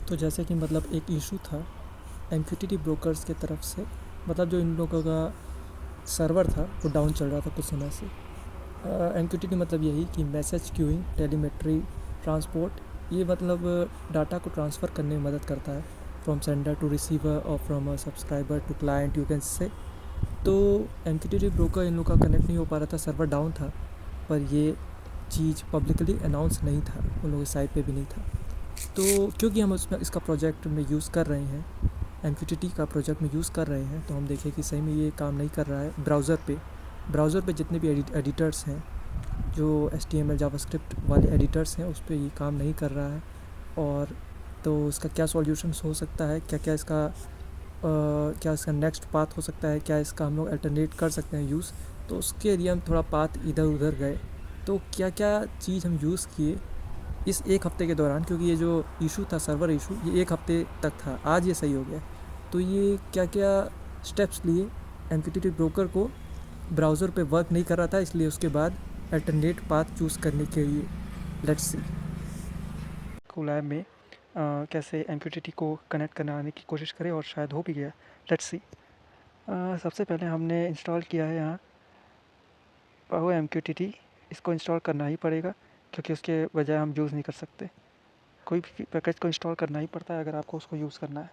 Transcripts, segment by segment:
तो जैसे कि मतलब एक इशू था MQTT ब्रोकर्स के तरफ से, मतलब जो इन लोगों का सर्वर था वो डाउन चल रहा था कुछ समय से। MQTT मतलब यही कि मैसेज क्यूइंग, टेलीमेट्री, ट्रांसपोर्ट, ये मतलब डाटा को ट्रांसफ़र करने में मदद करता है फ्रॉम सेंडर टू रिसीवर और from a subscriber to client you can say. तो MQTT ब्रोकर इन लोग का कनेक्ट नहीं हो पा रहा था, सर्वर डाउन था, पर ये चीज़ पब्लिकली अनाउंस नहीं था, उन लोगों की साइट पे भी नहीं था। तो क्योंकि हम उसमें इसका प्रोजेक्ट में यूज़ कर रहे हैं, MQTT का प्रोजेक्ट में यूज़ कर रहे हैं, तो हम देखें कि सही में ये काम नहीं कर रहा है ब्राउज़र पे जितने भी एडिटर्स हैं, जो HTML जावास्क्रिप्ट वाले एडिटर्स हैं, उस पे ये काम नहीं कर रहा है। और तो इसका क्या सॉल्यूशंस हो सकता है, क्या इसका नेक्स्ट पाथ हो सकता है, क्या इसका हम लोग अल्टरनेट कर सकते हैं यूज़। तो उसके लिए हम थोड़ा पाथ इधर उधर गए, तो क्या क्या चीज़ हम यूज़ किए इस एक हफ़्ते के दौरान, क्योंकि ये जो इशू था, सर्वर इशू, ये एक हफ़्ते तक था, आज ये सही हो गया। तो ये क्या क्या स्टेप्स लिए MQTT ब्रोकर को, ब्राउज़र पे वर्क नहीं कर रहा था, इसलिए उसके बाद अल्टरनेट पाथ चूज़ करने के लिए लेट्स सी कोलैब में कैसे MQTT को कनेक्ट कराने की कोशिश करें, और शायद हो भी गया। Let's see. सबसे पहले हमने इंस्टॉल किया है यहाँ पाहो MQTT। इसको इंस्टॉल करना ही पड़ेगा, क्योंकि उसके बजाय हम यूज़ नहीं कर सकते। कोई भी पैकेज को इंस्टॉल करना ही पड़ता है अगर आपको उसको यूज़ करना है।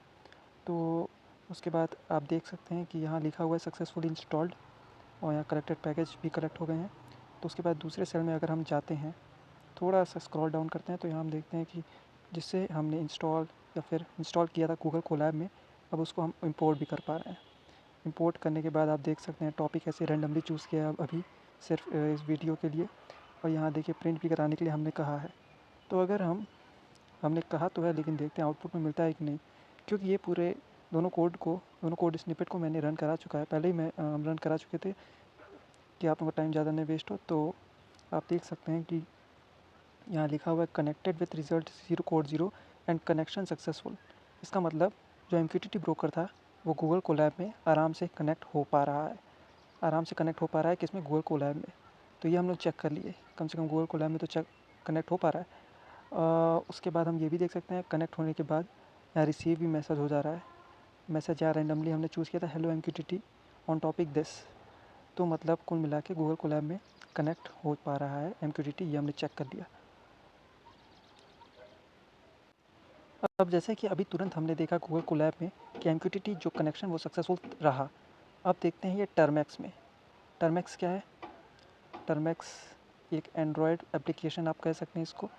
तो उसके बाद आप देख सकते हैं कि यहाँ लिखा हुआ है सक्सेसफुली इंस्टॉल्ड, और यहाँ कलेक्टेड पैकेज भी कलेक्ट हो गए हैं। तो उसके बाद दूसरे सेल में अगर हम जाते हैं, थोड़ा सा स्क्रॉल डाउन करते हैं, तो यहाँ हम देखते हैं कि जिससे हमने इंस्टॉल या फिर इंस्टॉल किया था गूगल कोलैब में, अब उसको हम इंपोर्ट भी कर पा रहे हैं। इंपोर्ट करने के बाद आप देख सकते हैं टॉपिक ऐसे रैंडमली चूज़ किया है अभी सिर्फ इस वीडियो के लिए, और यहाँ देखिए प्रिंट भी कराने के लिए हमने कहा है। तो अगर हमने कहा तो है, लेकिन देखते हैं आउटपुट में मिलता है कि नहीं, क्योंकि ये पूरे दोनों कोड स्निपेट को मैंने रन करा चुका है, पहले ही मैं रन करा चुके थे कि आप लोगों का टाइम ज़्यादा नहीं वेस्ट हो। तो आप देख सकते हैं कि यहाँ लिखा हुआ है connected with result 0 and connection successful. इसका मतलब जो MQTT ब्रोकर था वो गूगल कोलैब में आराम से कनेक्ट हो पा रहा है। किसमें? गूगल कोलैब में। तो ये हम लोग चेक कर लिए, कम से कम गूगल कोलैब में तो चेक कनेक्ट हो पा रहा है। उसके बाद हम ये भी देख सकते हैं कनेक्ट होने के बाद यहाँ रिसीव भी मैसेज हो जा रहा है। मैसेज यहाँ रैंडमली हमने चूज़ किया था, hello MQTT on topic this. तो मतलब कुल मिला के गूगल कोलैब में कनेक्ट हो पा रहा है MQTT, ये हमने चेक कर लिया। अब जैसे कि अभी तुरंत हमने देखा गूगल कोलैब में कि MQTT जो कनेक्शन वो सक्सेसफुल रहा। अब देखते हैं ये टर्मैक्स में। टर्मैक्स क्या है? टर्मैक्स एक एंड्रॉयड एप्लीकेशन आप कह सकते हैं इसको।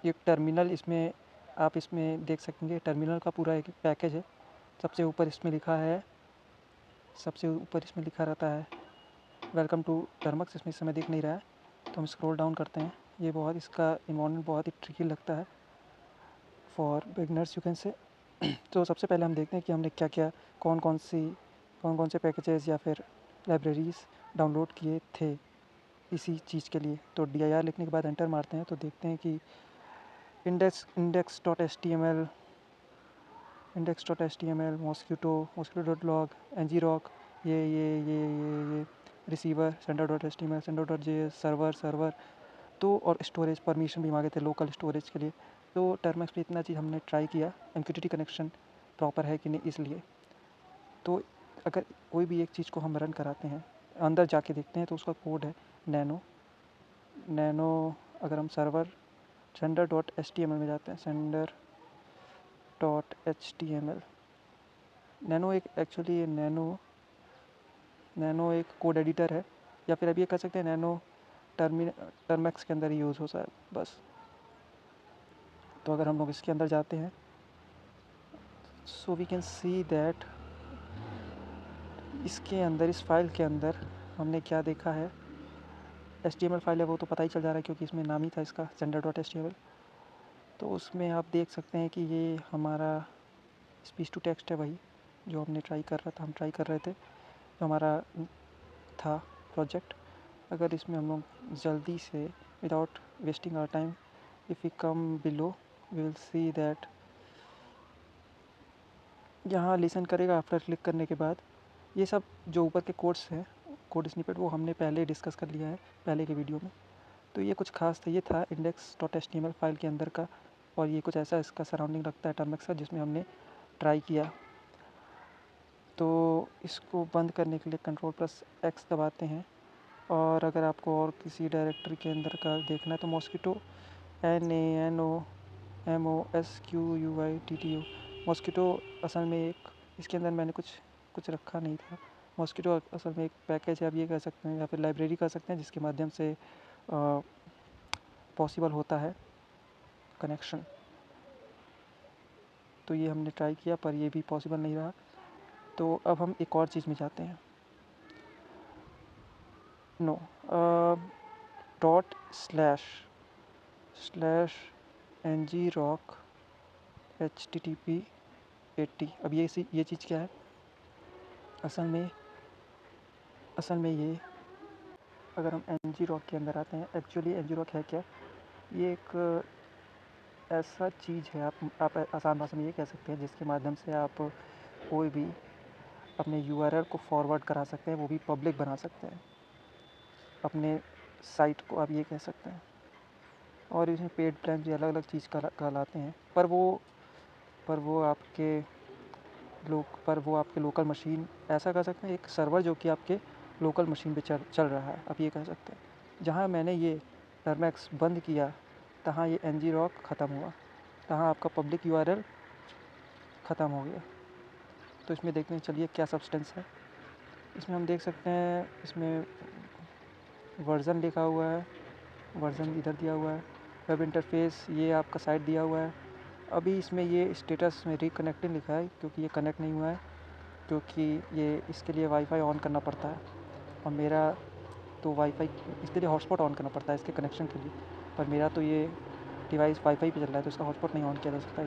एक टर्मिनल, इसमें आप इसमें देख सकेंगे टर्मिनल का पूरा एक पैकेज है। सबसे ऊपर इसमें लिखा रहता है वेलकम टू टर्मैक्स। इसमें इस समय दिख नहीं रहा है, तो हम स्क्रॉल डाउन करते हैं। ये इसका इन्वायरमेंट बहुत ही ट्रिकी लगता है for beginners you can say. तो सबसे पहले हम देखते हैं कि हमने क्या क्या कौन कौन से पैकेजेस या फिर लाइब्रेरीज़ डाउनलोड किए थे इसी चीज़ के लिए। तो dir लिखने के बाद एंटर मारते हैं, तो देखते हैं कि index.html, mosquito.log, ngrok, ये रिसीवर, sender.html, सर्वर। तो और स्टोरेज परमिशन भी मांगे थे लोकल स्टोरेज के लिए। तो टर्मैक्स पे इतना चीज़ हमने ट्राई किया, MQTT कनेक्शन प्रॉपर है कि नहीं इसलिए। तो अगर कोई भी एक चीज़ को हम रन कराते हैं, अंदर जाके देखते हैं, तो उसका कोड है नैनो। अगर हम sender.html में जाते हैं, sender.html, नैनो एक कोड एडिटर है, या फिर अभी ये कह सकते हैं नैनो टर्मैक्स के अंदर ही यूज़ होता है बस। तो अगर हम लोग इसके अंदर जाते हैं, so we can see that इसके अंदर, इस फाइल के अंदर हमने क्या देखा है। HTML फाइल है वो तो पता ही चल जा रहा है, क्योंकि इसमें नाम ही था इसका sender.html। तो उसमें आप देख सकते हैं कि ये हमारा स्पीच टू टेक्स्ट है, वही जो हम ट्राई कर रहे थे, जो हमारा था प्रोजेक्ट। अगर इसमें हम लोग जल्दी से without wasting our time, if we come below, we will see that यहाँ लिसन करेगा। आफ्टर क्लिक करने के बाद ये सब जो ऊपर के कोड्स हैं, कोड स्निपेट, वो हमने पहले डिस्कस कर लिया है पहले के वीडियो में। तो ये कुछ खास था, ये था index.html फाइल के अंदर का और ये कुछ ऐसा इसका सराउंडिंग लगता है टर्मेक्स का, जिसमें हमने ट्राई किया। तो इसको बंद करने के लिए Ctrl+X दबाते हैं। और अगर आपको और किसी डायरेक्टरी के अंदर का देखना है तो मॉस्किटो NANOMOSQUITTO मॉस्किटो असल में एक, इसके अंदर मैंने कुछ रखा नहीं था। मॉस्किटो असल में एक पैकेज है, आप ये कह सकते हैं, या फिर लाइब्रेरी कह सकते हैं, जिसके माध्यम से पॉसिबल होता है कनेक्शन। तो ये हमने ट्राई किया पर ये भी पॉसिबल नहीं रहा। तो अब हम एक और चीज़ में जाते हैं। No .//ngrok/http80। अब ये चीज़ क्या है? असल में ये, अगर हम ngrok के अंदर आते हैं, एक्चुअली ngrok है क्या? ये एक ऐसा चीज़ है, आप आसान भाषा में ये कह सकते हैं, जिसके माध्यम से आप कोई भी अपने URL को फॉरवर्ड करा सकते हैं, वो भी पब्लिक बना सकते हैं अपने साइट को, आप ये कह सकते हैं। और इसमें पेड प्लान भी अलग अलग चीज़ कहलाते हैं, पर वो आपके लोकल मशीन, ऐसा कह सकते हैं एक सर्वर जो कि आपके लोकल मशीन पे चल रहा है, आप ये कह सकते हैं। जहाँ मैंने ये टर्मेक्स बंद किया, तहाँ ये ngrok ख़त्म हुआ, तहाँ आपका पब्लिक URL ख़त्म हो गया। तो इसमें देखते हैं, चलिए क्या सब्सटेंस है। इसमें हम देख सकते हैं, इसमें वर्ज़न लिखा हुआ है, वर्ज़न इधर दिया हुआ है, वेब इंटरफेस ये आपका साइट दिया हुआ है। अभी इसमें ये स्टेटस में रिकनेक्टिंग लिखा है, क्योंकि ये कनेक्ट नहीं हुआ है, क्योंकि ये इसके लिए वाईफाई ऑन करना पड़ता है, और मेरा तो वाईफाई, इसके लिए हॉटस्पॉट ऑन करना पड़ता है इसके कनेक्शन के लिए, पर मेरा तो ये डिवाइस वाईफाई पे चल रहा है, तो इसका हॉटस्पॉट नहीं ऑन किया जा सकता,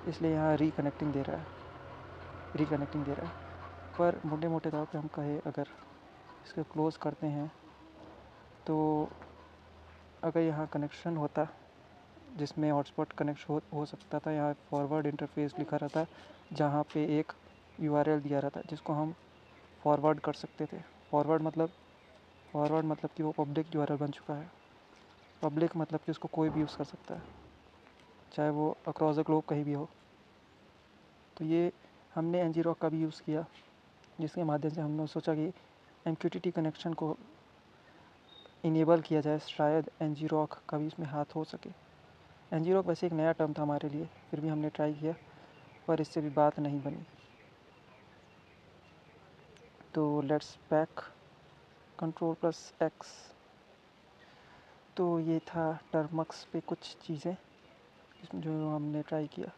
इसलिए यहाँ रिकनेक्टिंग दे रहा है। पर मोटे तौर पे हम कहें, अगर इसको क्लोज़ करते हैं, तो अगर यहाँ कनेक्शन होता जिसमें हॉटस्पॉट कनेक्ट हो सकता था, यहाँ फॉरवर्ड इंटरफेस लिखा रहता, जहाँ पे एक URL दिया रहता जिसको हम फॉरवर्ड कर सकते थे। फॉरवर्ड मतलब कि वो पब्लिक URL बन चुका है। पब्लिक मतलब कि उसको कोई भी यूज़ कर सकता है, चाहे वो अक्रॉस द ग्लोब कहीं भी हो। तो ये हमने ngrok का भी यूज़ किया, जिसके माध्यम से हमने सोचा कि MQTT कनेक्शन को इनेबल किया जाए, शायद ngrok का भी इसमें हाथ हो सके। ngrok वैसे एक नया टर्म था हमारे लिए, फिर भी हमने ट्राई किया, पर इससे भी बात नहीं बनी। तो लेट्स बैक, Ctrl+X। तो ये था टर्मक्स पे कुछ चीज़ें जो हमने ट्राई किया।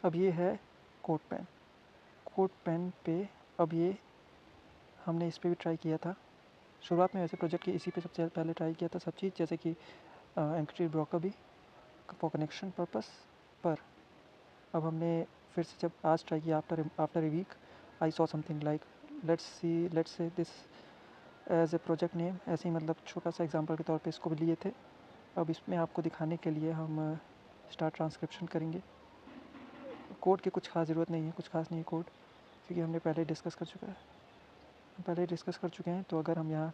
अब ये है कोडपेन पे, अब ये हमने इस पे भी ट्राई किया था शुरुआत में। वैसे प्रोजेक्ट की इसी पे सबसे पहले ट्राई किया था सब चीज़, जैसे कि MQTT ब्रोकर भी फॉर कनेक्शन पर्पस। पर अब हमने फिर से जब आज ट्राई किया, after a week, I saw something like, let's say this as a project name, ऐसे ही मतलब छोटा सा एग्जांपल के तौर पे इसको भी लिए थे। अब इसमें आपको दिखाने के लिए हम स्टार्ट ट्रांसक्रिप्शन करेंगे। कोड की कुछ खास ज़रूरत नहीं है, कुछ खास नहीं है कोड, क्योंकि हमने पहले डिस्कस कर चुके हैं। तो अगर हम यहाँ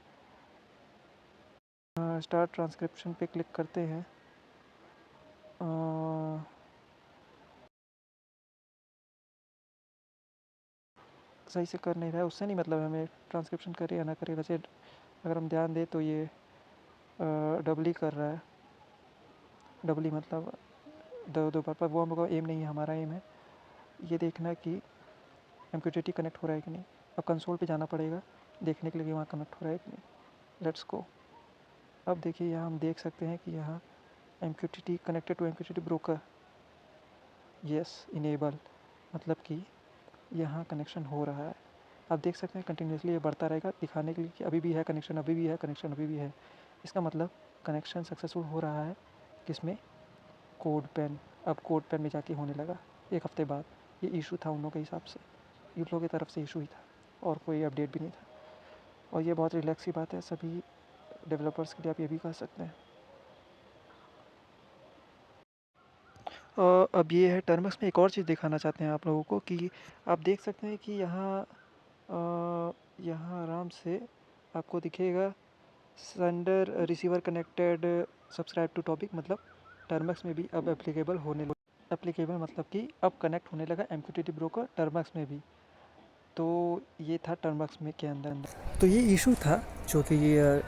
स्टार्ट ट्रांसक्रिप्शन पे क्लिक करते हैं, सही से कर नहीं रहा है, उससे नहीं मतलब हमें ट्रांसक्रिप्शन करे या ना करे। वैसे अगर हम ध्यान दें तो ये डबली कर रहा है, डबली मतलब दो बार, पर वो हम लोग का एम नहीं है। हमारा एम है ये देखना कि MQTT कनेक्ट हो रहा है कि नहीं। अब कंसोल पे जाना पड़ेगा देखने के लिए वहाँ कनेक्ट हो रहा है कि नहीं। Let's go. अब देखिए यहाँ हम देख सकते हैं कि यहाँ MQTT connected to MQTT broker, yes enable, मतलब कि यहाँ कनेक्शन हो रहा है। आप देख सकते हैं कंटिन्यूसली ये बढ़ता रहेगा, दिखाने के लिए कि अभी भी है कनेक्शन, अभी भी है। इसका मतलब कनेक्शन सक्सेसफुल हो रहा है। किसमें? कोडपेन। अब कोडपेन में जाके होने लगा एक हफ्ते बाद। ये इशू था उन लोगों के हिसाब से, इन लोगों की तरफ से इशू ही था, और कोई अपडेट भी नहीं था। और ये बहुत रिलैक्स की बात है सभी डेवलपर्स के लिए, आप ये भी कह सकते हैं। और अब ये है टर्मक्स में एक और चीज़ दिखाना चाहते हैं आप लोगों को, कि आप देख सकते हैं कि यहाँ आराम से आपको दिखेगा sender receiver connected subscribe to topic मतलब टर्मक्स में भी अब एप्लीकेबल मतलब कि अब कनेक्ट होने लगा MQTT ब्रोकर टर्मक्स में भी। तो ये था टर्मक्स में के अंदर। तो ये इशू था जो कि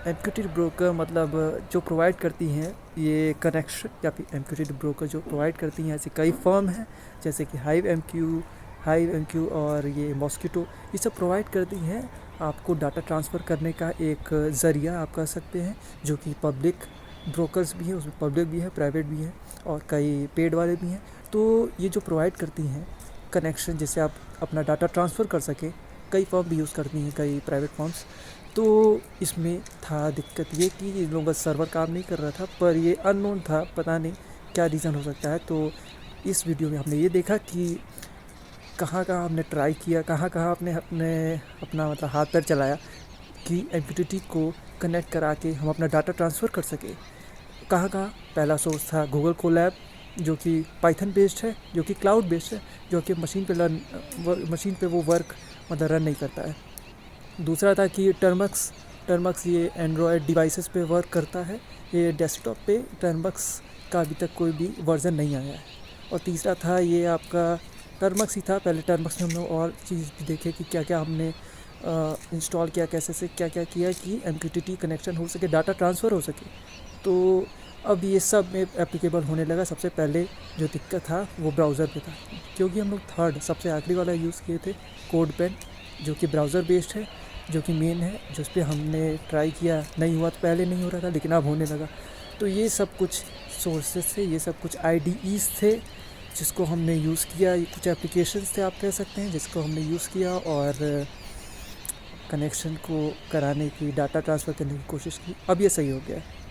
MQTT ब्रोकर मतलब जो प्रोवाइड करती हैं ये कनेक्शन, या फिर MQTT ब्रोकर जो प्रोवाइड करती हैं, ऐसी कई फर्म हैं जैसे कि हाइव MQ और ये मॉस्किटो, ये सब प्रोवाइड करती हैं आपको डाटा ट्रांसफ़र करने का एक ज़रिया आप कह सकते हैं, जो कि पब्लिक ब्रोकर्स भी हैं, उसमें पब्लिक भी है, प्राइवेट भी है और कई पेड वाले भी हैं। तो ये जो प्रोवाइड करती हैं कनेक्शन जिससे आप अपना डाटा ट्रांसफ़र कर सकें, कई फर्म भी यूज़ करती हैं, कई प्राइवेट फर्म्स। तो इसमें था दिक्कत ये कि इन लोगों का सर्वर काम नहीं कर रहा था, पर ये अननोन था, पता नहीं क्या रीज़न हो सकता है। तो इस वीडियो में हमने ये देखा कि कहाँ हमने ट्राई किया, कहाँ आपने अपना मतलब हाथ पैर चलाया कि MQTT को कनेक्ट करा के हम अपना डाटा ट्रांसफ़र कर सकें। कहाँ पहला सोर्स था गूगल कोलैब, जो कि पाइथन बेस्ड है, जो कि क्लाउड बेस्ड है, जो कि मशीन पे वो वर्क मतलब रन नहीं करता है। दूसरा था कि टर्मक्स ये एंड्रॉयड डिवाइसेस पे वर्क करता है, ये डेस्कटॉप पे टर्मक्स का अभी तक कोई भी वर्ज़न नहीं आया है। और तीसरा था ये आपका टर्मक्स ही था। पहले टर्मक्स में हम लोग और चीज़ भी देखे कि क्या हमने इंस्टॉल किया, कैसे से क्या किया कि MQTT कनेक्शन हो सके, डाटा ट्रांसफ़र हो सके। तो अब ये सब में एप्लीकेबल होने लगा। सबसे पहले जो दिक्कत था वो ब्राउज़र पे था, क्योंकि हम लोग थर्ड सबसे आखिरी वाला यूज़ किए थे कोडपेन, जो कि ब्राउज़र बेस्ड है, जो कि मेन है, जिस पे हमने ट्राई किया, नहीं हुआ। तो पहले नहीं हो रहा था लेकिन अब होने लगा। तो ये सब कुछ सोर्सेस थे, ये सब कुछ IDEs थे जिसको हमने यूज़ किया, कुछ एप्लीकेशंस थे आप कह सकते हैं, जिसको हमने यूज़ किया और कनेक्शन को कराने की, डाटा ट्रांसफ़र करने की कोशिश की। अब ये सही हो गया है।